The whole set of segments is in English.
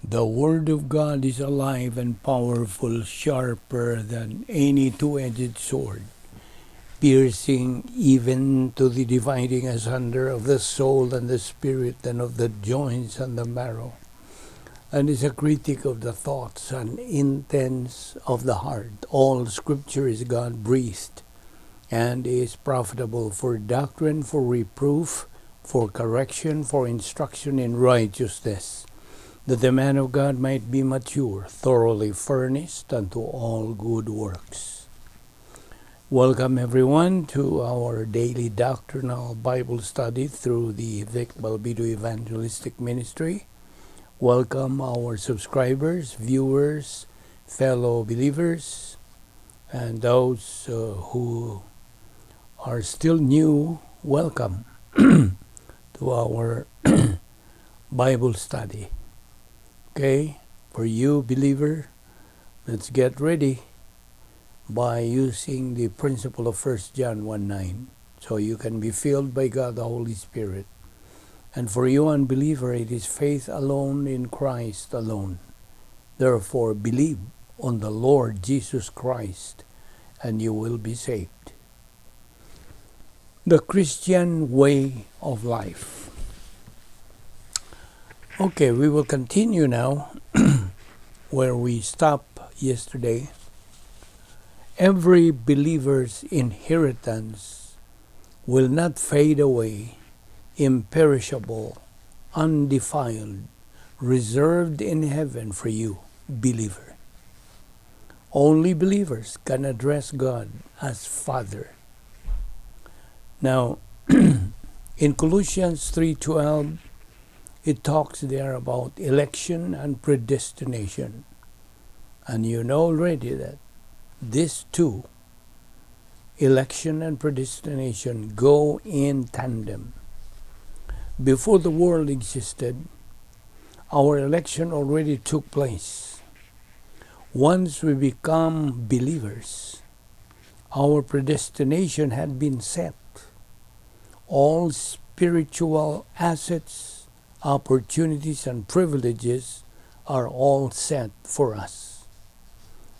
The Word of God is alive and powerful, sharper than any two-edged sword, piercing even to the dividing asunder of the soul and the spirit and of the joints and the marrow, and is a critic of the thoughts and intents of the heart. All Scripture is God-breathed and is profitable for doctrine, for reproof, for correction, for instruction in righteousness, that the man of God might be mature, thoroughly furnished unto all good works. Welcome everyone to our daily doctrinal Bible study through the Balbido Evangelistic Ministry. Welcome our subscribers, viewers, fellow believers, and those who are still new. Welcome to our Bible study. Okay, for you believer, let's get ready by using the principle of 1 John 1:9, so you can be filled by God the Holy Spirit. And for you unbeliever, it is faith alone in Christ alone. Therefore, believe on the Lord Jesus Christ, and you will be saved. The Christian way of life. Okay, we will continue now where we stopped yesterday. Every believer's inheritance will not fade away, imperishable, undefiled, reserved in heaven for you, believer. Only believers can address God as Father. Now, in Colossians 3:12, it talks there about election and predestination. And you know already that these two, election and predestination, go in tandem. Before the world existed, our election already took place. Once we become believers, our predestination had been set. All spiritual assets, opportunities, and privileges are all set for us.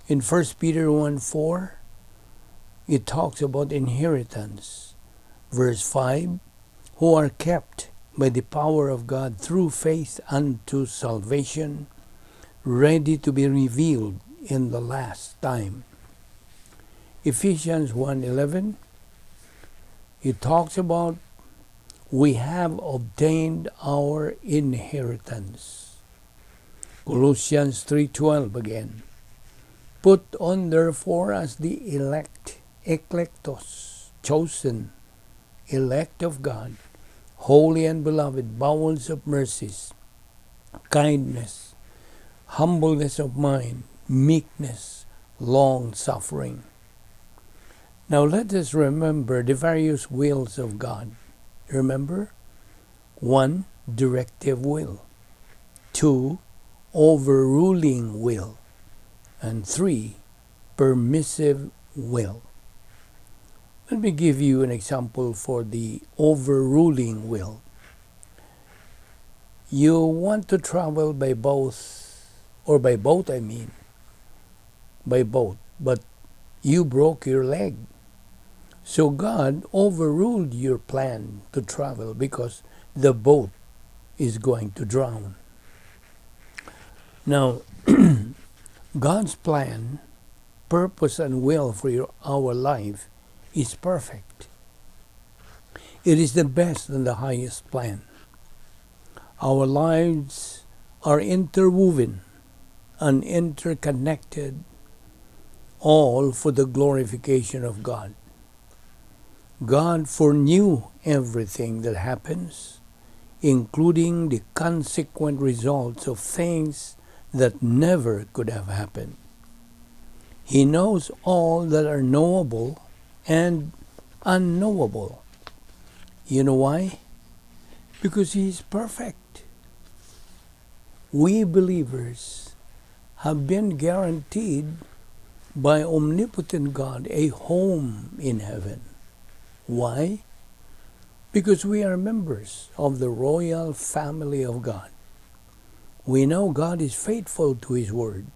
In 1 Peter 1:4, it talks about inheritance. Verse 5, who are kept by the power of God through faith unto salvation, ready to be revealed in the last time. Ephesians 1:11, it talks about we have obtained our inheritance. Colossians 3:12 again. Put on therefore as the elect, eklektos, chosen, elect of God, holy and beloved, bowels of mercies, kindness, humbleness of mind, meekness, long-suffering. Now let us remember the various wills of God. Remember? 1, directive will. 2, overruling will. And 3, permissive will. Let me give you an example for the overruling will. You want to travel by boat, by boat, but you broke your leg. So God overruled your plan to travel because the boat is going to drown. Now, God's plan, purpose, and will for our life is perfect. It is the best and the highest plan. Our lives are interwoven and interconnected, all for the glorification of God. God foreknew everything that happens, including the consequent results of things that never could have happened. He knows all that are knowable and unknowable. You know why? Because He is perfect. We believers have been guaranteed by omnipotent God a home in heaven. Why? Because we are members of the royal family of God. We know God is faithful to His word.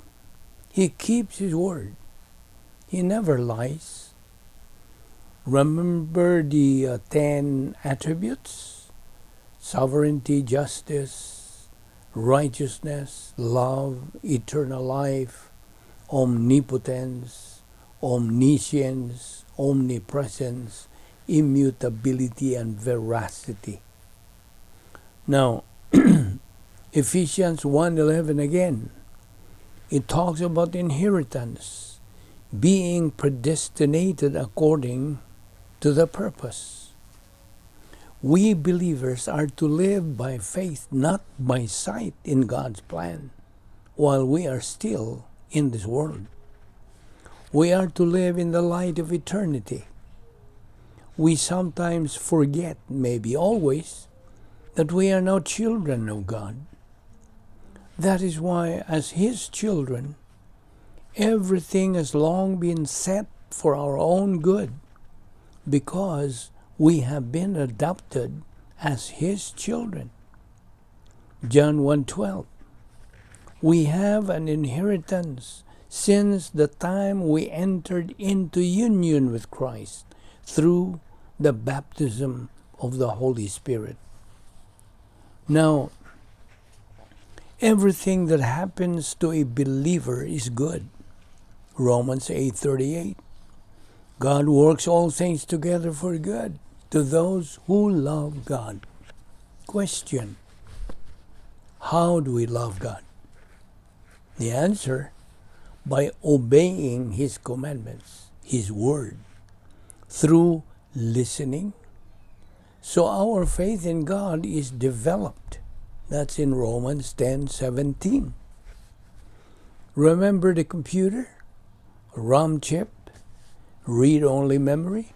He keeps His word. He never lies. Remember the 10 attributes? Sovereignty, justice, righteousness, love, eternal life, omnipotence, omniscience, omnipresence, immutability, and veracity. Now, Ephesians 1:11 again, it talks about inheritance, being predestinated according to the purpose. We believers are to live by faith, not by sight, in God's plan, while we are still in this world. We are to live in the light of eternity. We sometimes forget, maybe always, that we are now children of God. That is why, as His children, everything has long been set for our own good, because we have been adopted as His children. John 1:12. We have an inheritance since the time we entered into union with Christ through the baptism of the Holy Spirit. Now, everything that happens to a believer is good. Romans 8:38. God works all things together for good to those who love God. Question: how do we love God? The answer: by obeying His commandments, His word, through listening. So our faith in God is developed. That's in Romans 10:17. Remember the computer? RAM chip? Read-only memory?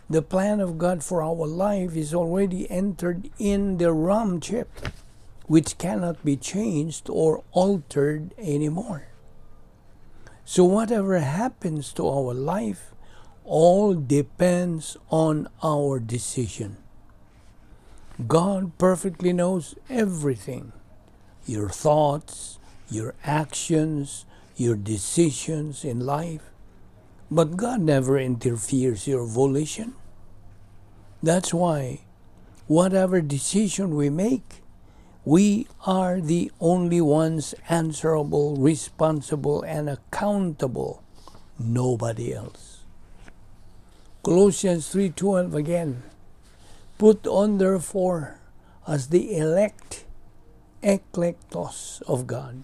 The plan of God for our life is already entered in the RAM chip, which cannot be changed or altered anymore. So whatever happens to our life, all depends on our decision. God perfectly knows everything. Your thoughts, your actions, your decisions in life. But God never interferes your volition. That's why whatever decision we make, we are the only ones answerable, responsible, and accountable. Nobody else. Colossians 3:12 again. Put on therefore as the elect, eklektos of God,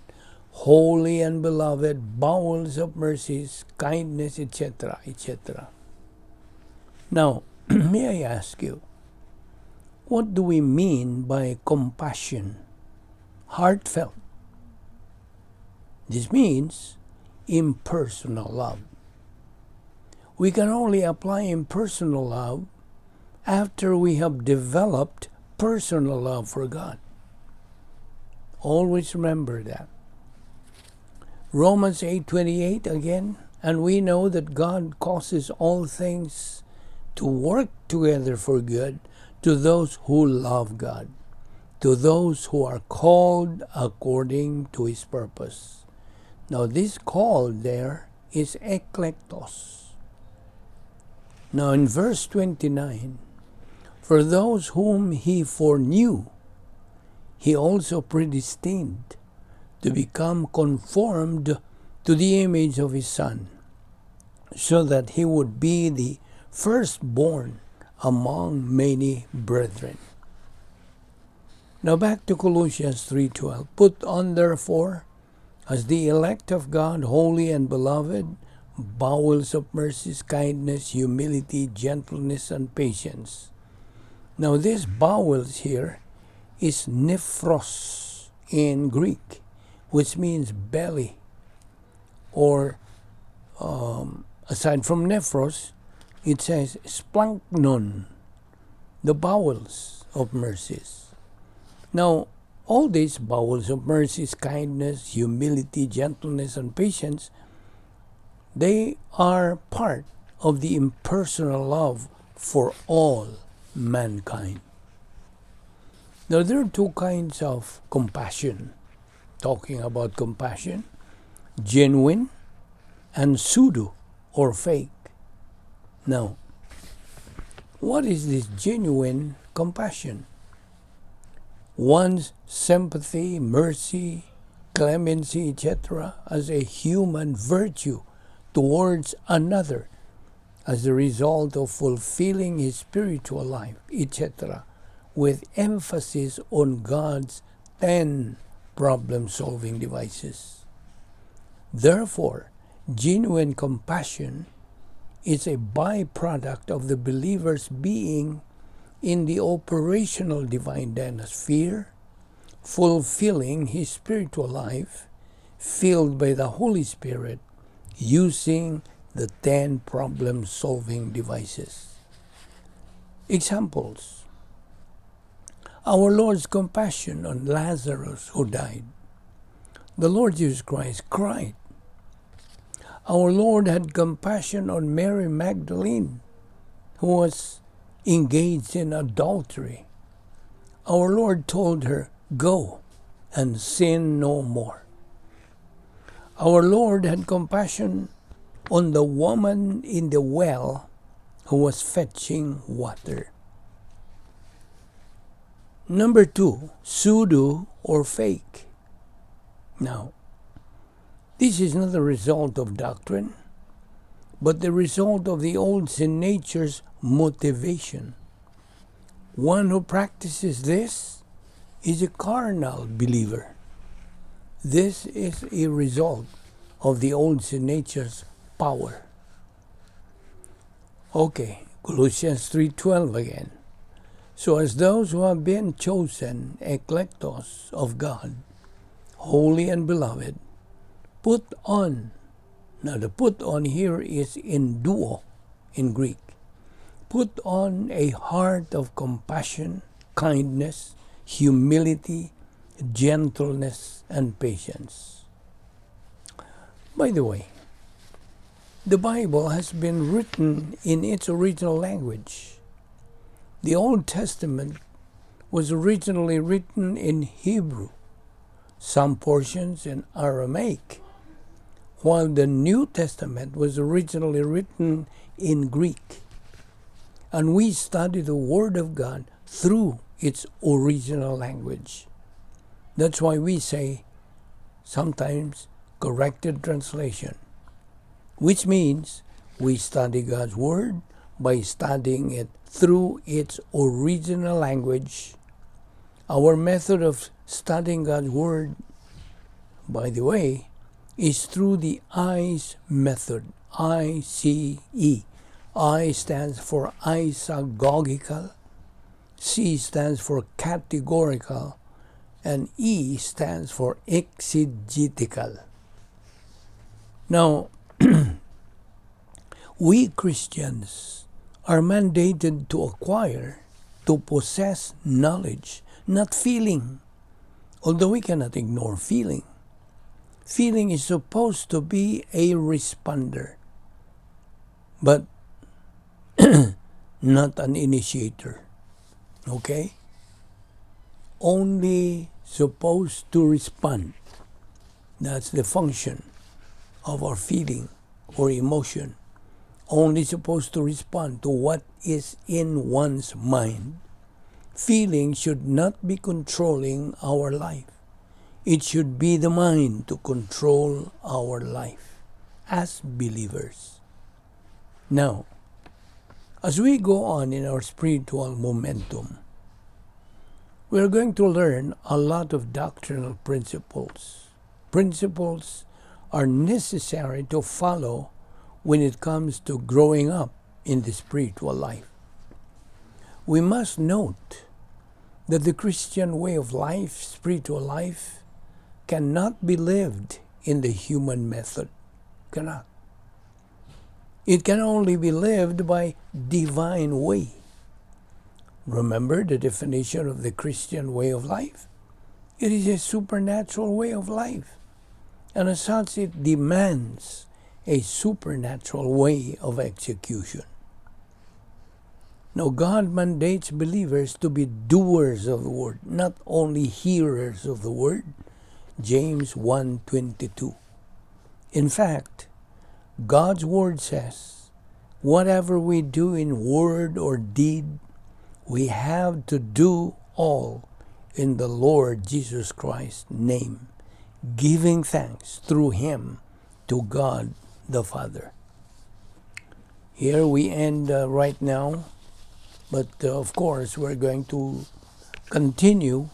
holy and beloved, bowels of mercies, kindness, etc., etc. Now, may I ask you, what do we mean by compassion? Heartfelt. This means impersonal love. We can only apply impersonal love after we have developed personal love for God. Always remember that. Romans 8:28 again, and we know that God causes all things to work together for good to those who love God, to those who are called according to His purpose. Now this called there is eklektos. Now in verse 29, for those whom He foreknew, He also predestined to become conformed to the image of His Son, so that He would be the firstborn among many brethren. Now back to Colossians 3:12. Put on therefore, as the elect of God, holy and beloved, bowels of mercies, kindness, humility, gentleness, and patience. Now this bowels here is nephros in Greek, which means belly, or aside from nephros, it says splanknon, the bowels of mercies. Now, all these bowels of mercies, kindness, humility, gentleness, and patience, they are part of the impersonal love for all mankind. Now, there are two kinds of compassion. Talking about compassion, genuine and pseudo or fake. Now, what is this genuine compassion? One's sympathy, mercy, clemency, etc., as a human virtue towards another as a result of fulfilling his spiritual life, etc., with emphasis on God's 10 problem-solving devices. Therefore, genuine compassion is a byproduct of the believer's being in the operational divine sphere, fulfilling his spiritual life, filled by the Holy Spirit, using the 10 problem-solving devices. Examples. Our Lord's compassion on Lazarus who died. The Lord Jesus Christ cried. Our Lord had compassion on Mary Magdalene, who was engaged in adultery. Our Lord told her, "Go and sin no more." Our Lord had compassion on the woman in the well who was fetching water. Number 2, pseudo or fake. Now, this is not the result of doctrine, but the result of the old sin nature's motivation. One who practices this is a carnal believer. This is a result of the old sin nature's power. Okay, Colossians 3:12 again. So as those who have been chosen, eklektos of God, holy and beloved, put on. Now the put on here is in duo in Greek. Put on a heart of compassion, kindness, humility, gentleness, and patience. By the way, the Bible has been written in its original language. The Old Testament was originally written in Hebrew, some portions in Aramaic, while the New Testament was originally written in Greek. And we study the Word of God through its original language. That's why we say sometimes corrected translation, which means we study God's Word by studying it through its original language. Our method of studying God's Word, by the way, is through the ICE method, I-C-E. I stands for isagogical, C stands for categorical, and E stands for exegetical. Now, we Christians are mandated to acquire, to possess knowledge, not feeling. Although we cannot ignore feeling. Feeling is supposed to be a responder, but not an initiator. Okay? Only supposed to respond. That's the function of our feeling or emotion. Only supposed to respond to what is in one's mind. Feeling should not be controlling our life. It should be the mind to control our life as believers. Now, as we go on in our spiritual momentum, we are going to learn a lot of doctrinal principles. Principles are necessary to follow when it comes to growing up in the spiritual life. We must note that the Christian way of life, spiritual life, cannot be lived in the human method. Cannot. It can only be lived by divine way. Remember the definition of the Christian way of life? It is a supernatural way of life. And as such, it demands a supernatural way of execution. Now, God mandates believers to be doers of the word, not only hearers of the word. James 1:22. In fact, God's word says, whatever we do in word or deed, we have to do all in the Lord Jesus Christ's name, giving thanks through him to God the Father. Here we end right now, but of course we're going to continue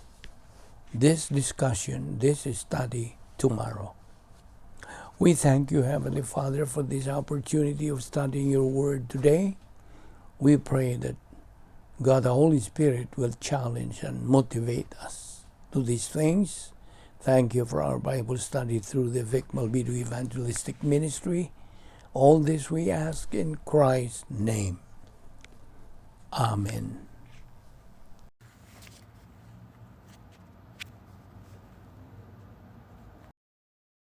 this discussion, this study tomorrow. We thank you, Heavenly Father, for this opportunity of studying your word today. We pray that God the Holy Spirit will challenge and motivate us to these things. Thank you for our Bible study through the Vic Balbido Evangelistic Ministry. All this we ask in Christ's name. Amen.